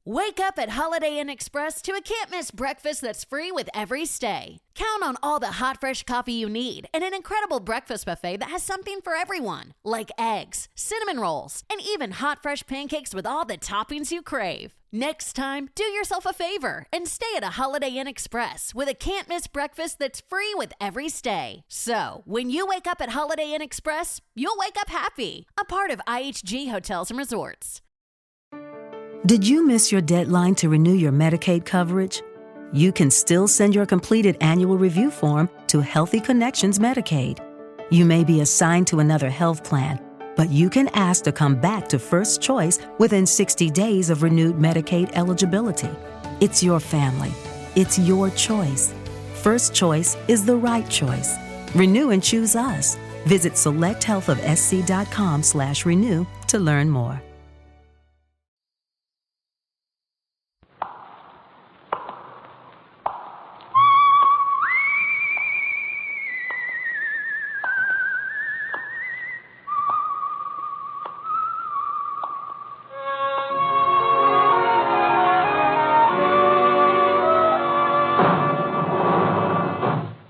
Wake up at Holiday Inn Express to a can't-miss breakfast that's free with every stay. Count on all the hot, fresh coffee you need and an incredible breakfast buffet that has something for everyone, like eggs, cinnamon rolls, and even hot, fresh pancakes with all the toppings you crave. Next time, do yourself a favor and stay at a Holiday Inn Express with a can't-miss breakfast that's free with every stay. So, when you wake up at Holiday Inn Express, you'll wake up happy, a part of IHG Hotels and Resorts. Did you miss your deadline to renew your Medicaid coverage? You can still send your completed annual review form to Healthy Connections Medicaid. You may be assigned to another health plan, but you can ask to come back to First Choice within 60 days of renewed Medicaid eligibility. It's your family. It's your choice. First Choice is the right choice. Renew and choose us. Visit selecthealthofsc.com/renew to learn more.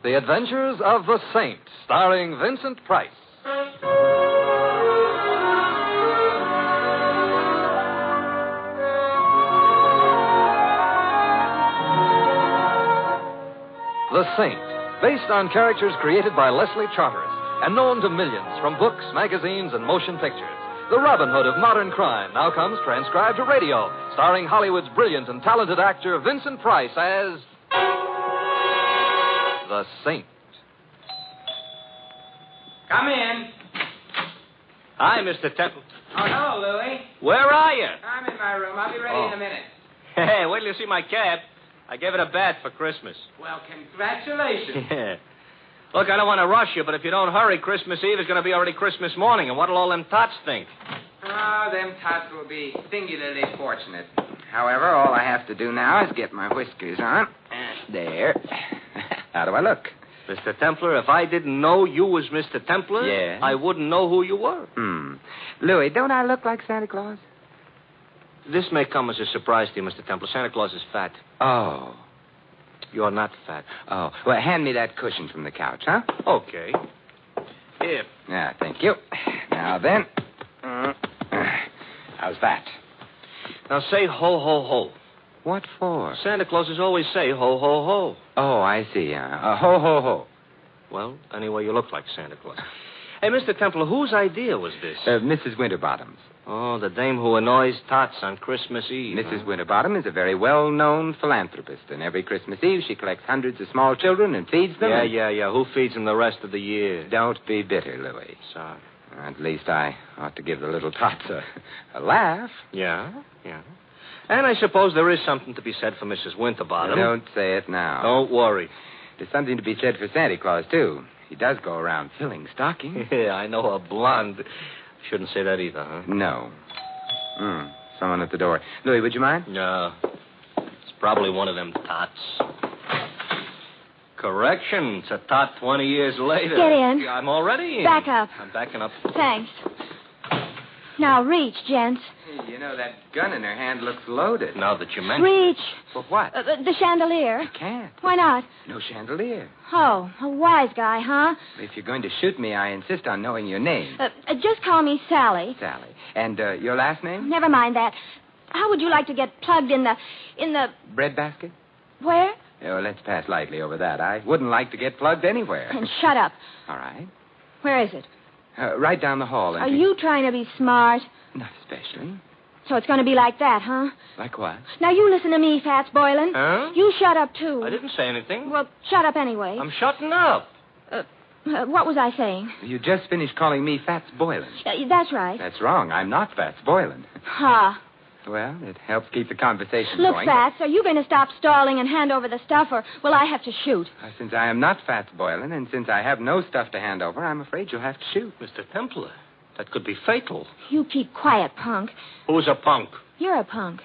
The Adventures of the Saint, starring Vincent Price. The Saint, based on characters created by Leslie Charteris and known to millions from books, magazines, and motion pictures. The Robin Hood of modern crime now comes transcribed to radio, starring Hollywood's brilliant and talented actor Vincent Price as the Saint. Come in. Hi, Mr. Temple. Oh, hello, Louie. Where are you? I'm in my room. I'll be ready in a minute. Hey, wait till you see my cab. I gave it a bath for Christmas. Well, congratulations. Yeah. Look, I don't want to rush you, but if you don't hurry, Christmas Eve is going to be already Christmas morning, and what'll all them tots think? Oh, them tots will be singularly fortunate. However, all I have to do now is get my whiskers on. There. How do I look? Mr. Templar, if I didn't know you was Mr. Templar, Yeah? I wouldn't know who you were. Louie, don't I look like Santa Claus? This may come as a surprise to you, Mr. Templar. Santa Claus is fat. Oh. You're not fat. Oh. Well, hand me that cushion from the couch, huh? Okay. Here. Yeah, thank you. Now then. How's that? Now say ho, ho, ho. What for? Santa Clauses always say ho, ho, ho. Oh, I see. Ho, ho, ho. Well, anyway, you look like Santa Claus. Hey, Mr. Templar, whose idea was this? Mrs. Winterbottom's. Oh, the dame who annoys tots on Christmas Eve. Mrs. Winterbottom is a very well-known philanthropist, and every Christmas Eve she collects hundreds of small children and feeds them. Yeah. Who feeds them the rest of the year? Don't be bitter, Louie. Sorry. At least I ought to give the little tots a laugh. Yeah. And I suppose there is something to be said for Mrs. Winterbottom. Don't say it now. Don't worry. There's something to be said for Santa Claus, too. He does go around filling stockings. Yeah, I know a blonde. Shouldn't say that either, huh? No. Someone at the door. Louie, would you mind? No. It's probably one of them tots. Correction. It's a tot 20 years later. Get in. I'm already in. Back up. I'm backing up. Thanks. Now reach, gents. Hey, you know, that gun in her hand looks loaded. Now that you mention Reach. For what? The chandelier. I can't. Why not? No chandelier. Oh, a wise guy, huh? If you're going to shoot me, I insist on knowing your name. Just call me Sally. Sally. And your last name? Never mind that. How would you like to get plugged in the... Breadbasket? Where? Oh, let's pass lightly over that. I wouldn't like to get plugged anywhere. And shut up. All right. Where is it? Right down the hall. Are you trying to be smart? Not especially. So it's going to be like that, huh? Like what? Now you listen to me, Fats Boylan. Huh? You shut up, too. I didn't say anything. Well, shut up anyway. I'm shutting up. What was I saying? You just finished calling me Fats Boylan. That's right. That's wrong. I'm not Fats Boylan. Ha. Well, it helps keep the conversation Look, going. Fats, are you going to stop stalling and hand over the stuff, or will I have to shoot? Since I am not Fats Boylan, and since I have no stuff to hand over, I'm afraid you'll have to shoot. Mr. Templar, that could be fatal. You keep quiet, punk. Who's a punk? You're a punk.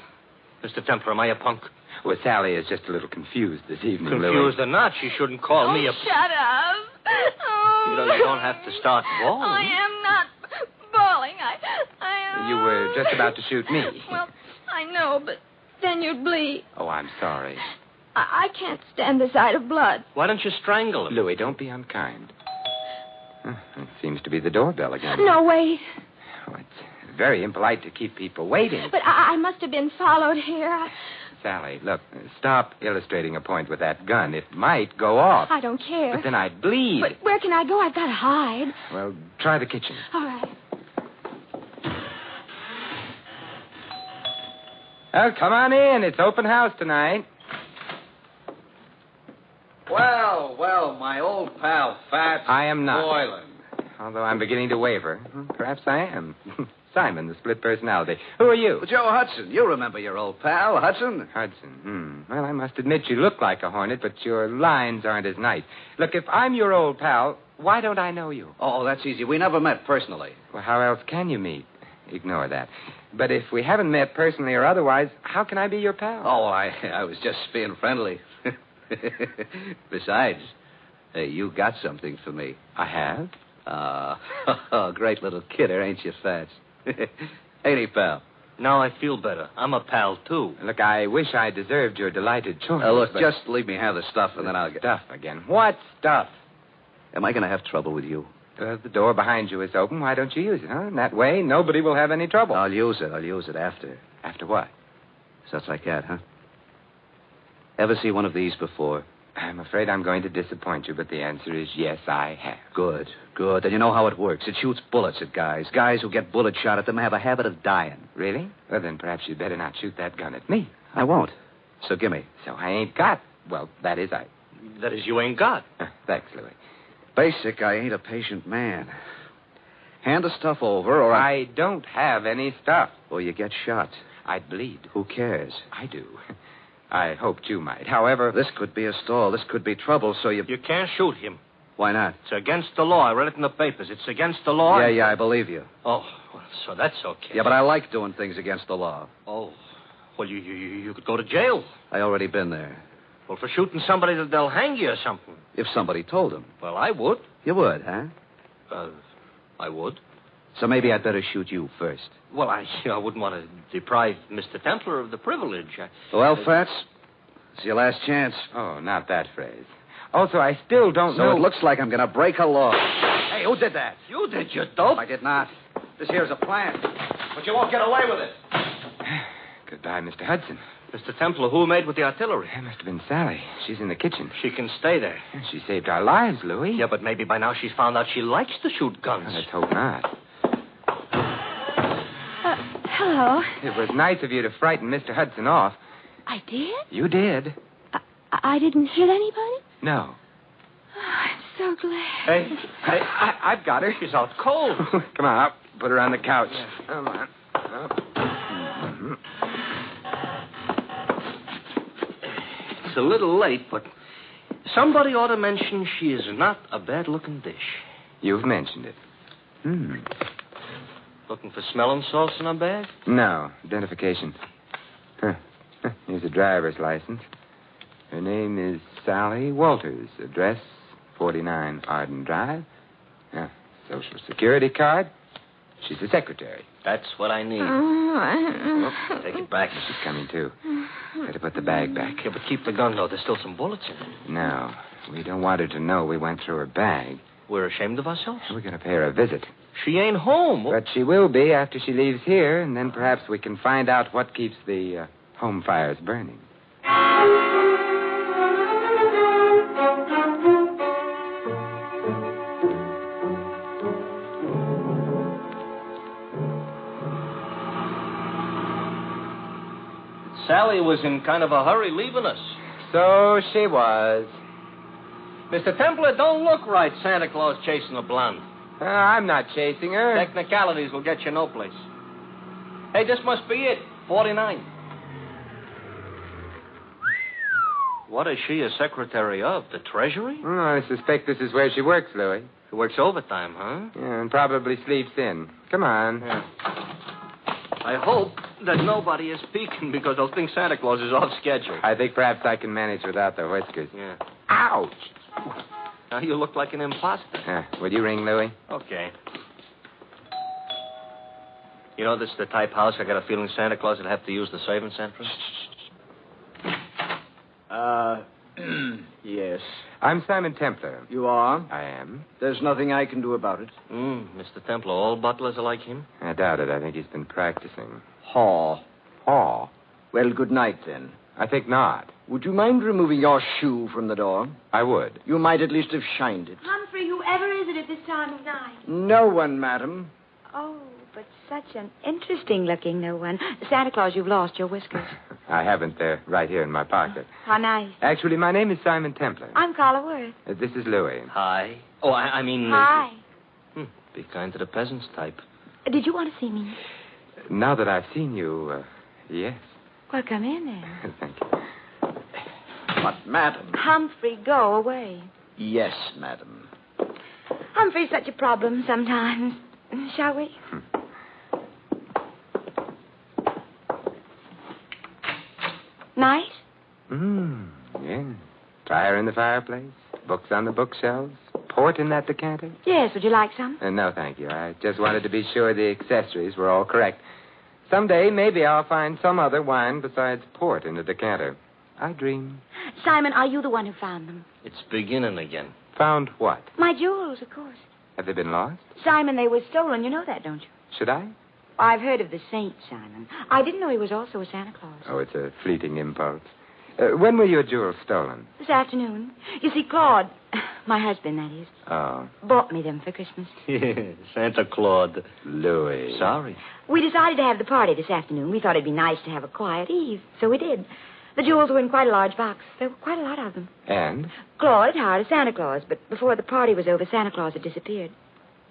Mr. Templar, am I a punk? Well, Sally is just a little confused this evening, Confused or not, she shouldn't call me a... Shut up. Oh, You don't have to start bawling. I am not bawling. I am... You were just about to shoot me. Well, I know, but Then you'd bleed. Oh, I'm sorry. I can't stand the sight of blood. Why don't you strangle him? Louis, don't be unkind. It seems to be the doorbell again. No, wait. Oh, it's very impolite to keep people waiting. But I must have been followed here. Sally, look, stop illustrating a point with that gun. It might go off. I don't care. But then I'd bleed. But where can I go? I've got to hide. Well, try the kitchen. All right. Well, come on in. It's open house tonight. Well, my old pal, Fats. I am not. Boylan. Although I'm beginning to waver. Perhaps I am. Simon, the split personality. Who are you? Joe Hudson. You remember your old pal, Hudson? Hudson. Well, I must admit you look like a hornet, but your lines aren't as nice. Look, if I'm your old pal, why don't I know you? Oh, that's easy. We never met personally. Well, how else can you meet? Ignore that. But if we haven't met personally or otherwise, how can I be your pal? Oh, I was just being friendly. Besides, hey, you got something for me. I have? Great little kidder, ain't you, Fats? Ain't he, pal? Now I feel better. I'm a pal, too. Look, I wish I deserved your delighted choice. Look, but... just leave me have the stuff, and then I'll get... Stuff again. What stuff? Am I going to have trouble with you? The door behind you is open. Why don't you use it, huh? In that way, nobody will have any trouble. I'll use it after. After what? Such like that, huh? Ever see one of these before? I'm afraid I'm going to disappoint you, but the answer is yes, I have. Good. And you know how it works. It shoots bullets at guys. Guys who get bullet shot at them have a habit of dying. Really? Well, then perhaps you'd better not shoot that gun at me. I won't. So gimme. So I ain't got... Well, that is I... That is, you ain't got. Thanks, Louis. Basic, I ain't a patient man. Hand the stuff over, or I don't have any stuff. Or you get shot. I'd bleed. Who cares? I do. I hoped you might. However... This could be a stall. This could be trouble, so you... You can't shoot him. Why not? It's against the law. I read it in the papers. It's against the law. Yeah, I believe you. Oh, well, so that's okay. Yeah, but I like doing things against the law. Oh, well, you could go to jail. I already been there. Well, for shooting somebody, they'll hang you or something. If somebody told them. Well, I would. You would, huh? I would. So maybe I'd better shoot you first. Well, I wouldn't want to deprive Mr. Templar of the privilege. Well, Fats, it's your last chance. Oh, not that phrase. Also, I still don't know... So it looks like I'm going to break a law. Hey, who did that? You did, you dope. I did not. This here's a plan. But you won't get away with it. Goodbye, Mr. Hudson. Mr. Templar, who made with the artillery? That must have been Sally. She's in the kitchen. She can stay there. She saved our lives, Louis. Yeah, but maybe by now she's found out she likes to shoot guns. Let's hope not. Hello. It was nice of you to frighten Mr. Hudson off. I did? You did. I didn't hit anybody? No. Oh, I'm so glad. Hey, I've got her. she's out cold. Come on, up. Put her on the couch. Yeah. Come on. Up. Mm-hmm. It's a little late, but somebody ought to mention she is not a bad-looking dish. You've mentioned it. Looking for smelling salts in her bag? No. Identification. Here's a driver's license. Her name is Sally Walters. Address 49 Arden Drive. Social Security card. She's the secretary. That's what I need. Oh, Take it back. She's coming, too. Better put the bag back. Yeah, but keep the gun, though. There's still some bullets in it. No. We don't want her to know we went through her bag. We're ashamed of ourselves. We're going to pay her a visit. She ain't home. But she will be after she leaves here, and then perhaps we can find out what keeps the home fires burning. Sally was in kind of a hurry leaving us. So she was. Mr. Templar, don't look right, Santa Claus chasing a blonde. I'm not chasing her. Technicalities will get you no place. Hey, this must be it. 49. What is she a secretary of? The Treasury? Oh, I suspect this is where she works, Louis. She works overtime, huh? Yeah, and probably sleeps in. Come on. Yeah. I hope that nobody is peeking because they'll think Santa Claus is off schedule. I think perhaps I can manage without the whiskers. Yeah. Ouch! Now you look like an imposter. Will you ring, Louis? Okay. You know, this is the type house I got a feeling Santa Claus would have to use the servants' entrance. Yes. I'm Simon Templar. You are? I am. There's nothing I can do about it. Mr. Templar, all butlers are like him? I doubt it. I think he's been practicing. Haw. Haw? Well, good night, then. I think not. Would you mind removing your shoe from the door? I would. You might at least have shined it. Humphrey, whoever is it at this time of night? No one, madam. Oh, but such an interesting-looking no one. Santa Claus, you've lost your whiskers. I haven't. They're right here in my pocket. How nice. Actually, my name is Simon Templar. I'm Carla Worth. This is Louis. Hi. Oh, I mean... Hi. Be kind to the peasants type. Did you want to see me? Now that I've seen you, yes. Well, come in then. Thank you. But, madam. Humphrey, go away. Yes, madam. Humphrey's such a problem sometimes. Shall we? Nice? Yeah. Fire in the fireplace, books on the bookshelves, port in that decanter. Yes, would you like some? No, thank you. I just wanted to be sure the accessories were all correct. Someday, maybe I'll find some other wine besides port in the decanter. I dream. Simon, are you the one who found them? It's beginning again. Found what? My jewels, of course. Have they been lost? Simon, they were stolen. You know that, don't you? Should I? I've heard of the saint, Simon. I didn't know he was also a Santa Claus. Oh, it's a fleeting impulse. When were your jewels stolen? This afternoon. You see, Claude, my husband, that is, Oh. bought me them for Christmas. Santa Claus. Louis. Sorry. We decided to have the party this afternoon. We thought it'd be nice to have a quiet eve, so we did. The jewels were in quite a large box. There were quite a lot of them. And? Claude had hired a Santa Claus, but before the party was over, Santa Claus had disappeared.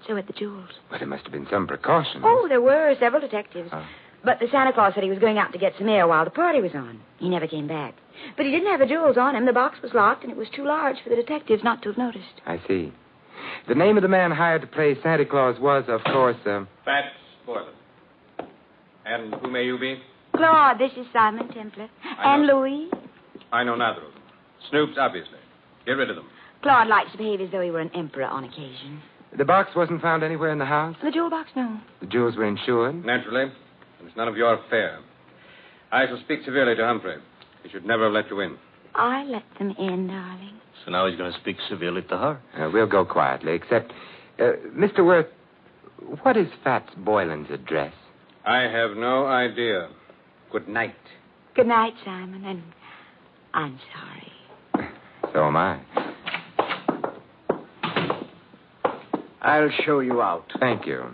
So had the jewels. Well, there must have been some precaution. Oh, there were several detectives. Oh. But the Santa Claus said he was going out to get some air while the party was on. He never came back. But he didn't have the jewels on him. The box was locked, and it was too large for the detectives not to have noticed. I see. The name of the man hired to play Santa Claus was, of course, Fats Boylan. And who may you be? Claude, this is Simon Templar. And Louis. I know neither of them. Snoops, obviously. Get rid of them. Claude likes to behave as though he were an emperor on occasion. The box wasn't found anywhere in the house? The jewel box, no. The jewels were insured? Naturally. And it's none of your affair. I shall speak severely to Humphrey. He should never have let you in. I let them in, darling. So now he's going to speak severely to her. We'll go quietly, except... Mr. Worth, what is Fats Boylan's address? I have no idea. Good night. Good night, Simon, and I'm sorry. So am I. I'll show you out. Thank you.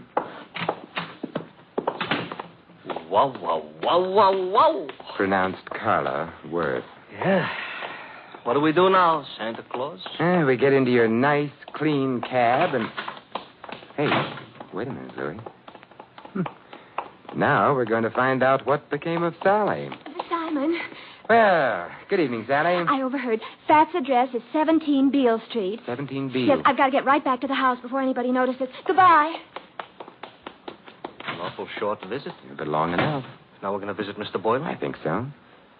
Wow, wow, wow, wow, wow. Pronounced Carla Worth. Yeah. What do we do now, Santa Claus? We get into your nice, clean cab and... Hey, wait a minute, Louis. Now we're going to find out what became of Sally. Simon, Well, good evening, Sally. I overheard. Fat's address is 17 Beale Street. 17 Beale. Yes, I've got to get right back to the house before anybody notices. Goodbye. An awful short visit. But long enough. Now we're going to visit Mr. Boylan? I think so.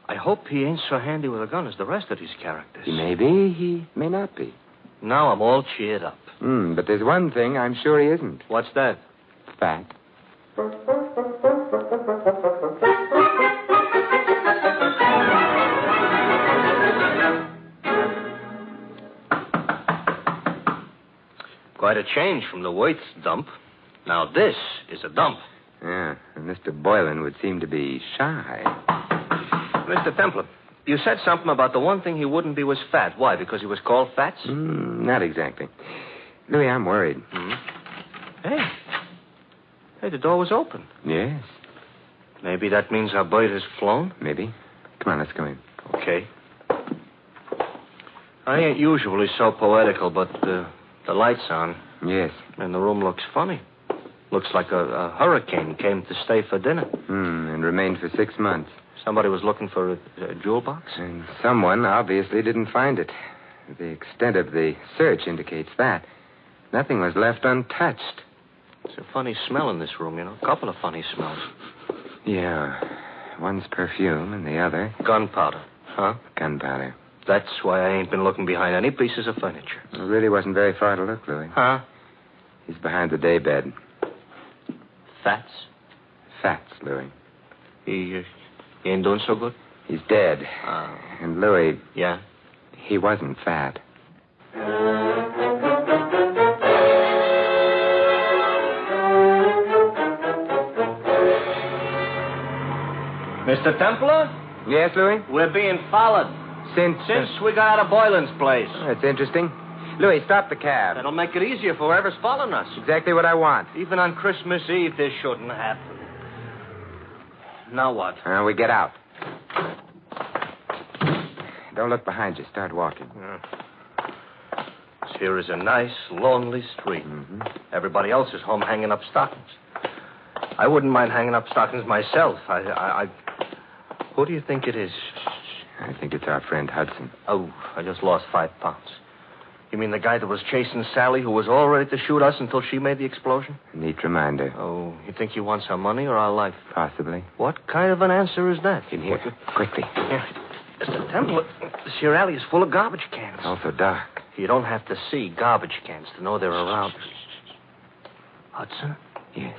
I hope he ain't so handy with a gun as the rest of these characters. He may be, he may not be. Now I'm all cheered up. But there's one thing I'm sure he isn't. What's that? Fat. Quite a change from the Waits dump. Now this is a dump. Yeah, and Mr. Boylan would seem to be shy. Mr. Templar, you said something about the one thing he wouldn't be was fat. Why, because he was called Fats? Not exactly. Louis, I'm worried. Hey, the door was open. Yes, Maybe that means our bird has flown? maybe. Come on, let's go in. Okay. I ain't usually so poetical, but the light's on, Yes. and the room looks funny. Looks like a hurricane came to stay for dinner. And remained for 6 months. Somebody was looking for a jewel box? And someone obviously didn't find it. The extent of the search indicates that. Nothing was left untouched. It's a funny smell in this room, you know. A couple of funny smells. Yeah. One's perfume and the other... Gunpowder, huh? gunpowder. That's why I ain't been looking behind any pieces of furniture. It really wasn't very far to look, Louis. Huh? He's behind the daybed. Fats? Fats, Louis. He ain't doing so good? He's dead. And Louis, Yeah? he wasn't fat. Mr. Templar? Yes, Louis? We're being followed. Since we got out of Boylan's place. That's interesting. Louis, stop the cab. That'll make it easier for whoever's following us. Exactly what I want. Even on Christmas Eve, this shouldn't happen. Now what? We get out. Don't look behind you. Start walking. This here is a nice, lonely street. Mm-hmm. Everybody else is home hanging up stockings. I wouldn't mind hanging up stockings myself. Who do you think it is? I think it's our friend Hudson. Oh, I just lost 5 pounds. You mean the guy that was chasing Sally, who was all ready to shoot us until she made the explosion? Neat reminder. Oh, you think he wants our money or our life? Possibly. What kind of an answer is that? In here. Quickly. Here. Mr. Temple, this here alley is full of garbage cans. It's also dark. You don't have to see garbage cans to know they're around. Hudson? Yes.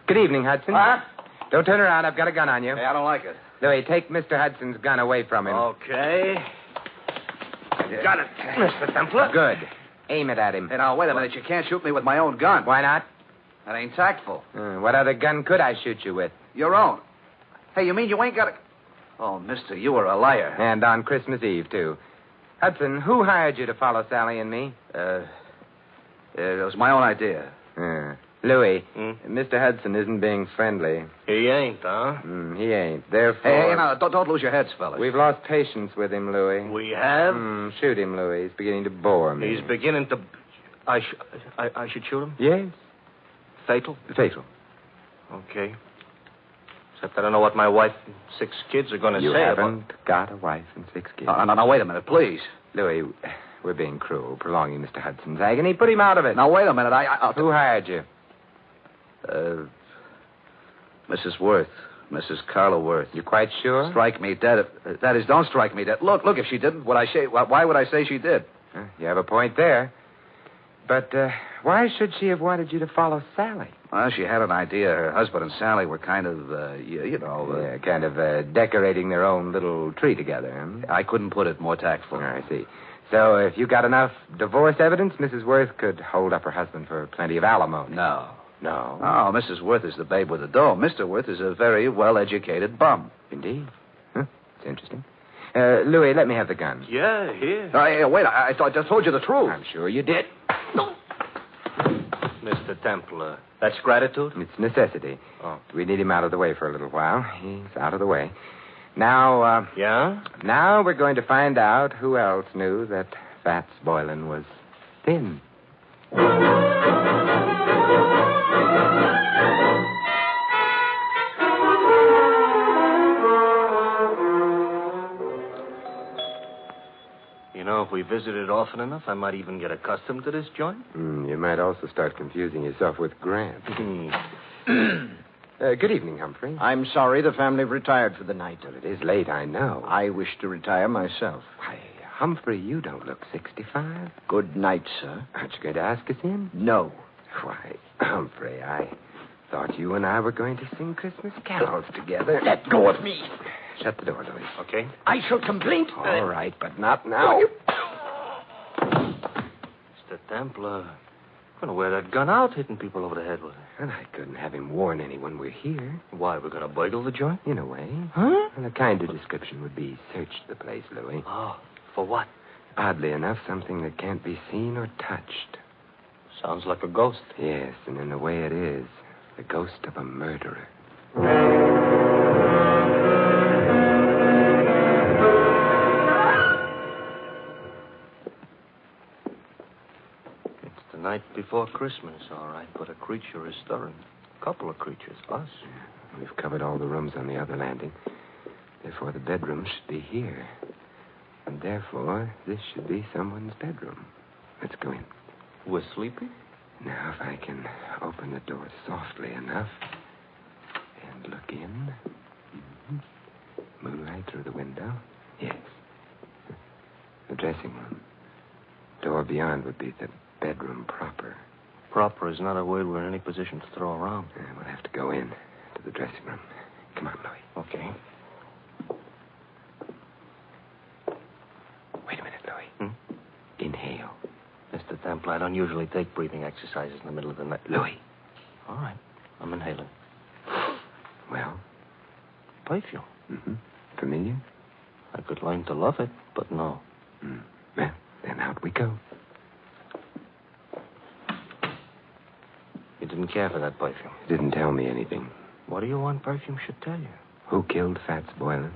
Good evening, Hudson. What? Don't turn around. I've got a gun on you. Hey, I don't like it. Louis, take Mr. Hudson's gun away from him. Okay. Got it, Mr. Templar. Good. Aim it at him. Hey, now, wait a minute. You can't shoot me with my own gun. Why not? That ain't tactful. What other gun could I shoot you with? Your own. Hey, you mean you ain't got a... Oh, mister, you were a liar. And on Christmas Eve, too. Hudson, who hired you to follow Sally and me? It was my own idea. Louis, Mr. Hudson isn't being friendly. He ain't, huh? He ain't. Therefore... Hey, now, don't lose your heads, fellas. We've lost patience with him, Louis. We have? Shoot him, Louis. He's beginning to bore me. He's beginning to... I should shoot him? Yes. Fatal? Fatal. Okay. Except I don't know what my wife and 6 kids are going to say You about... haven't got a wife and 6 kids. Now, wait a minute, please. Louis, we're being cruel, prolonging Mr. Hudson's agony. Put him out of it. Now, wait a minute. Who hired you? Mrs. Worth. Mrs. Carla Worth. You quite sure? Strike me dead. That is, don't strike me dead. Look, if she didn't, why would I say she did? You have a point there. But why should she have wanted you to follow Sally? Well, she had an idea. Her husband and Sally were kind of, kind of decorating their own little tree together. I couldn't put it more tactful. I see. So if you got enough divorce evidence, Mrs. Worth could hold up her husband for plenty of alimony. No. No? Oh, Mrs. Worth is the babe with the dough. Mr. Worth is a very well-educated bum. Indeed. Huh? It's interesting. Louis, let me have the gun. Yeah, here. Wait, I just told you the truth. I'm sure you did. Mr. Templar, that's gratitude? It's necessity. Oh. We need him out of the way for a little while. He's out of the way. Now, Yeah? Now we're going to find out who else knew that Fats Boylan was thin. You know, if we visited often enough, I might even get accustomed to this joint. You might also start confusing yourself with Grant. Good evening, Humphrey. I'm sorry the family retired for the night. Well, it is late, I know. I wish to retire myself. Why, Humphrey, you don't look 65. Good night, sir. Aren't you going to ask us in? No. Why, Humphrey, I thought you and I were going to sing Christmas carols together. Let go of me. Shut the door, Louis. Okay. I shall complain. All right, but not now. Mr. Templar, I'm going to wear that gun out, hitting people over the head with it. And I couldn't have him warn anyone we're here. Why, we're going to burgle the joint? In a way. Huh? And a kinder description would be search the place, Louis. Oh, for what? Oddly enough, something that can't be seen or touched. Sounds like a ghost. Yes, and in a way it is. The ghost of a murderer. It's the night before Christmas, all right, but a creature is stirring. A couple of creatures, us. We've covered all the rooms on the other landing. Therefore, the bedroom should be here. And therefore, this should be someone's bedroom. Let's go in. We're sleepy? Now, if I can open the door softly enough and look in. Moonlight through the window. Yes. The dressing room. Door beyond would be the bedroom proper. Proper is not a word we're in any position to throw around. We'll have to go in to the dressing room. Come on, Louis. Okay. don't usually take breathing exercises in the middle of the night. Louis. All right. I'm inhaling. Well? Perfume. Mm-hmm. Familiar? I could learn to love it, but no. Well, then out we go. You didn't care for that perfume. It didn't tell me anything. What do you want perfume should tell you? Who killed Fats Boylan?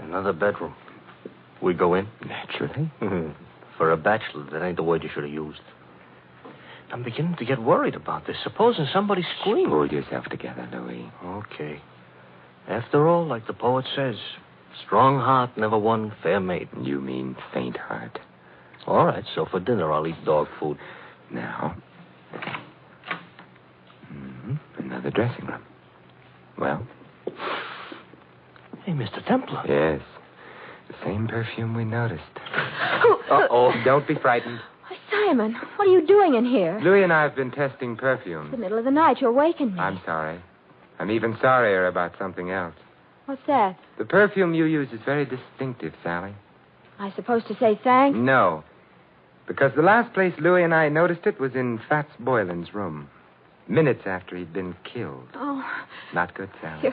Another bedroom. We go in? Naturally. For a bachelor, that ain't the word you should have used. I'm beginning to get worried about this. Supposing somebody screamed. Pull yourself together, Louis. Okay. After all, like the poet says, strong heart never won fair maiden. You mean faint heart. All right, so for dinner I'll eat dog food. Now. Another dressing room. Well? Hey, Mr. Templar. Yes. The same perfume we noticed. Uh-oh. Don't be frightened. Simon, what are you doing in here? Louis and I have been testing It's perfumes. the middle of the night. You awakened me. I'm sorry. I'm even sorrier about something else. What's that? The perfume you use is very distinctive, Sally. I supposed to say thanks? No. Because the last place Louis and I noticed it was in Fats Boylan's room. Minutes after he'd been killed. Oh, Not good, Sally.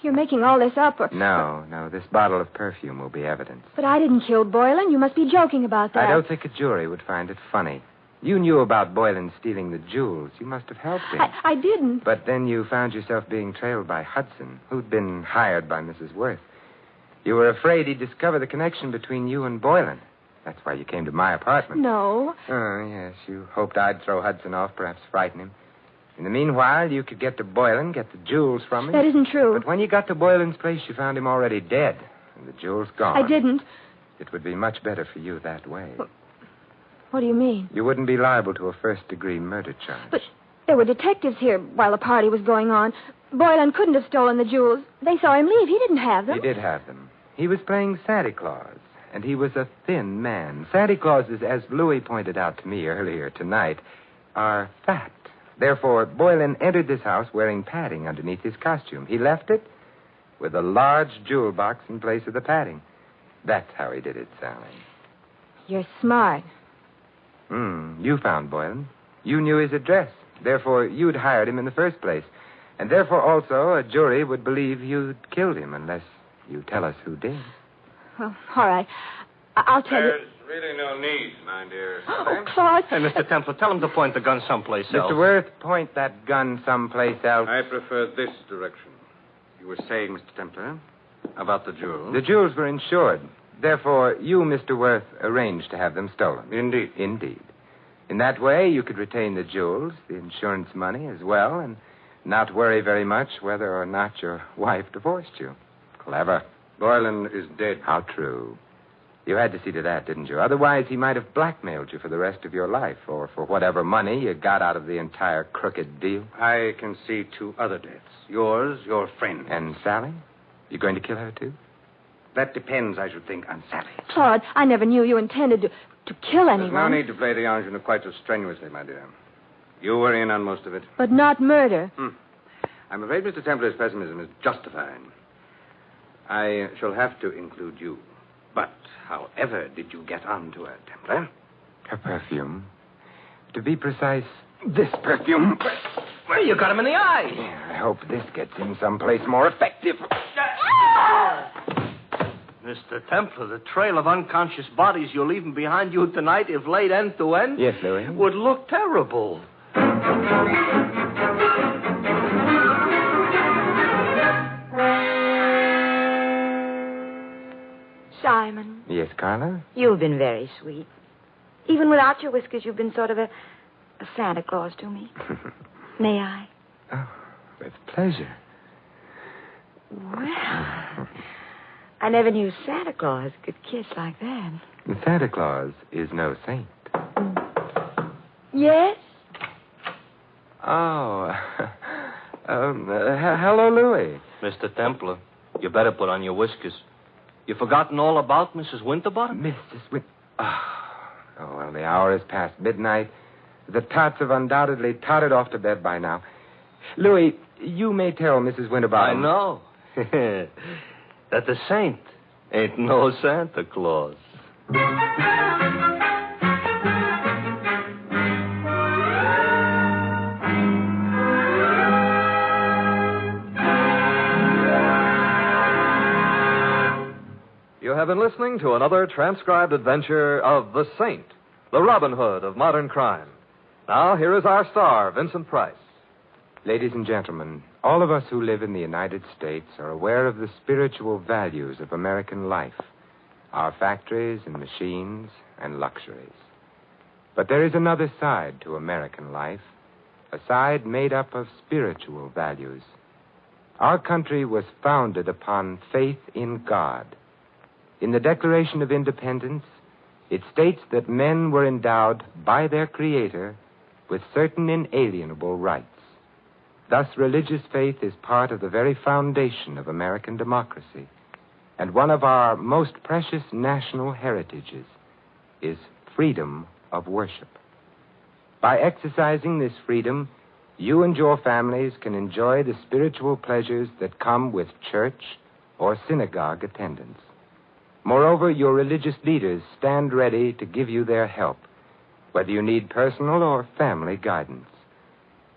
you're making all this up. No. This bottle of perfume will be evidence. But I didn't kill Boylan. You must be joking about that. I don't think a jury would find it funny. You knew about Boylan stealing the jewels. You must have helped him. I didn't. But then you found yourself being trailed by Hudson, who'd been hired by Mrs. Worth. You were afraid he'd discover the connection between you and Boylan. That's why you came to my apartment. No. Oh, yes. You hoped I'd throw Hudson off, perhaps frighten him. In the meanwhile, you could get to Boylan, get the jewels from him. That isn't true. But when you got to Boylan's place, you found him already dead, and the jewels gone. I didn't. It would be much better for you that way. What do you mean? You wouldn't be liable to a first-degree murder charge. But there were detectives here while the party was going on. Boylan couldn't have stolen the jewels. They saw him leave. He didn't have them. He did have them. He was playing Santa Claus, and he was a thin man. Santa Clauses, as Louis pointed out to me earlier tonight, are fat. Therefore, Boylan entered this house wearing padding underneath his costume. He left it with a large jewel box in place of the padding. That's how he did it, Sally. You're smart. You found Boylan. You knew his address. Therefore, you'd hired him in the first place. And therefore, also, a jury would believe you'd killed him unless you tell us who did. Well, all right. I'll tell you. There's really no need, my dear. Oh, Claude. Hey, Mr. Templar, tell him to point the gun someplace else. Mr. Worth, point that gun someplace else. I prefer this direction. You were saying, Mr. Templar, about the jewels. The jewels were insured. Therefore, you, Mr. Worth, arranged to have them stolen. Indeed. Indeed. In that way, you could retain the jewels, the insurance money as well, and not worry very much whether or not your wife divorced you. Clever. Boylan is dead. How true. You had to see to that, didn't you? Otherwise, he might have blackmailed you for the rest of your life, or for whatever money you got out of the entire crooked deal. I can see two other deaths. Yours, your friend. And Sally? You going to kill her, too? That depends, I should think, on Sally. Claude, I never knew you intended to kill anyone. There's no need to play the ingenue quite so strenuously, my dear. You were in on most of it. But not murder. I'm afraid Mr. Templar's pessimism is justified. I shall have to include you. But however did you get onto her, Templar? Her perfume. To be precise, this perfume. Well, you got him in the eye. Yeah, I hope this gets him someplace more effective. Mr. Templar, the trail of unconscious bodies you're leaving behind you tonight, if laid end to end, Yes, Louis? would look terrible. Simon, Yes, Carla? you've been very sweet. Even without your whiskers, you've been sort of a Santa Claus to me. May I? Oh, with pleasure. Well, I never knew Santa Claus could kiss like that. Santa Claus is no saint. Yes? Oh. Hello, Louis. Mr. Templar, you better put on your whiskers. You forgotten all about Mrs. Winterbottom? Mrs. Oh, well, the hour is past midnight. The tots have undoubtedly tottered off to bed by now. Louis, you may tell Mrs. Winterbottom. I know. That the saint ain't no Santa Claus. You have been listening to another transcribed adventure of The Saint, the Robin Hood of modern crime. Now, here is our star, Vincent Price. Ladies and gentlemen, all of us who live in the United States are aware of the spiritual values of American life, our factories and machines and luxuries. But there is another side to American life, a side made up of spiritual values. Our country was founded upon faith in God. In the Declaration of Independence, it states that men were endowed by their Creator with certain inalienable rights. Thus, religious faith is part of the very foundation of American democracy, and one of our most precious national heritages is freedom of worship. By exercising this freedom, you and your families can enjoy the spiritual pleasures that come with church or synagogue attendance. Moreover, your religious leaders stand ready to give you their help, whether you need personal or family guidance.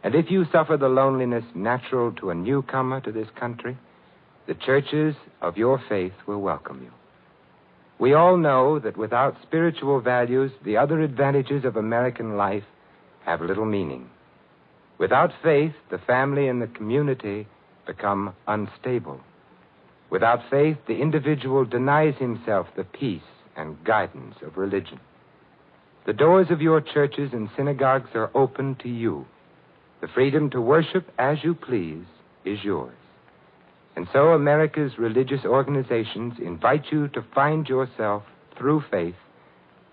And if you suffer the loneliness natural to a newcomer to this country, the churches of your faith will welcome you. We all know that without spiritual values, the other advantages of American life have little meaning. Without faith, the family and the community become unstable. Without faith, the individual denies himself the peace and guidance of religion. The doors of your churches and synagogues are open to you. The freedom to worship as you please is yours. And so America's religious organizations invite you to find yourself through faith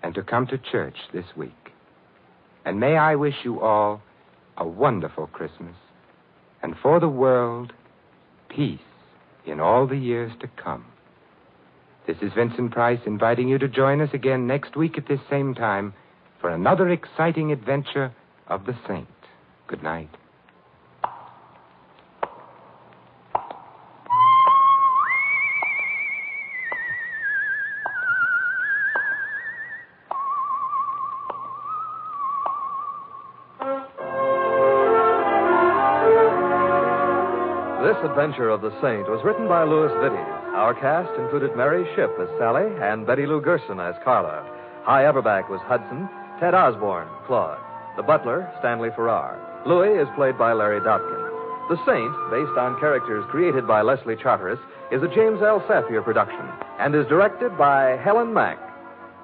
and to come to church this week. And may I wish you all a wonderful Christmas, and for the world, peace in all the years to come. This is Vincent Price inviting you to join us again next week at this same time for another exciting adventure of the Saint. Good night. This adventure of the Saint was written by Louis Vitti. Our cast included Mary Shipp as Sally and Betty Lou Gerson as Carla. Hy Everback was Hudson, Ted Osborne, Claude. The butler, Stanley Farrar. Louis is played by Larry Dotkin. The Saint, based on characters created by Leslie Charteris, is a James L. Safier production and is directed by Helen Mack.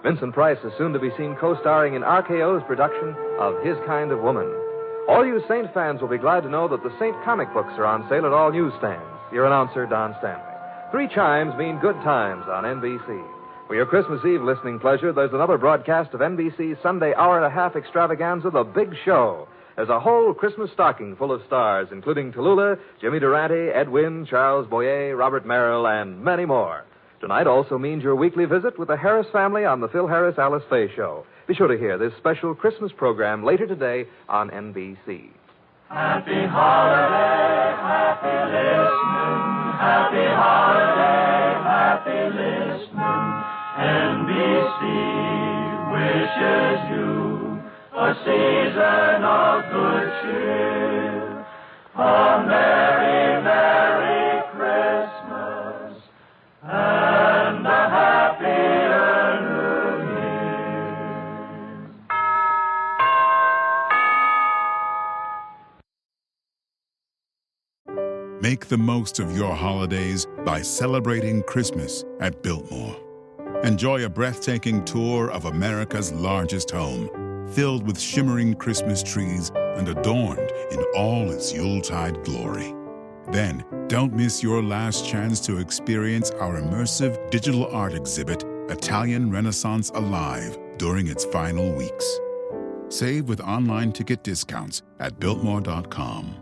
Vincent Price is soon to be seen co-starring in RKO's production of His Kind of Woman. All you Saint fans will be glad to know that the Saint comic books are on sale at all newsstands. Your announcer, Don Stanley. 3 chimes mean good times on NBC. For your Christmas Eve listening pleasure, there's another broadcast of NBC's Sunday hour-and-a-half extravaganza, The Big Show. There's a whole Christmas stocking full of stars, including Tallulah, Jimmy Durante, Ed Wynn, Charles Boyer, Robert Merrill, and many more. Tonight also means your weekly visit with the Harris family on the Phil Harris-Alice Faye Show. Be sure to hear this special Christmas program later today on NBC. Happy holiday, happy listening. Happy holiday, happy listening. NBC wishes you a season of good cheer. A merry, merry Christmas and a happier New Year. Make the most of your holidays by celebrating Christmas at Biltmore. Enjoy a breathtaking tour of America's largest home, filled with shimmering Christmas trees and adorned in all its Yuletide glory. Then, don't miss your last chance to experience our immersive digital art exhibit, Italian Renaissance Alive, during its final weeks. Save with online ticket discounts at Biltmore.com.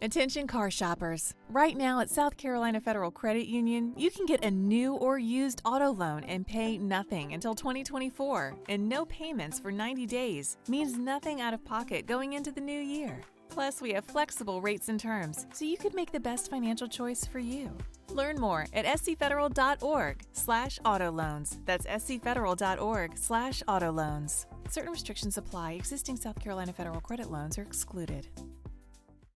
Attention car shoppers. Right now at South Carolina Federal Credit Union, you can get a new or used auto loan and pay nothing until 2024. And no payments for 90 days means nothing out of pocket going into the new year. Plus, we have flexible rates and terms, so you could make the best financial choice for you. Learn more at scfederal.org/auto loans. That's scfederal.org/auto loans. Certain restrictions apply. Existing South Carolina federal credit loans are excluded.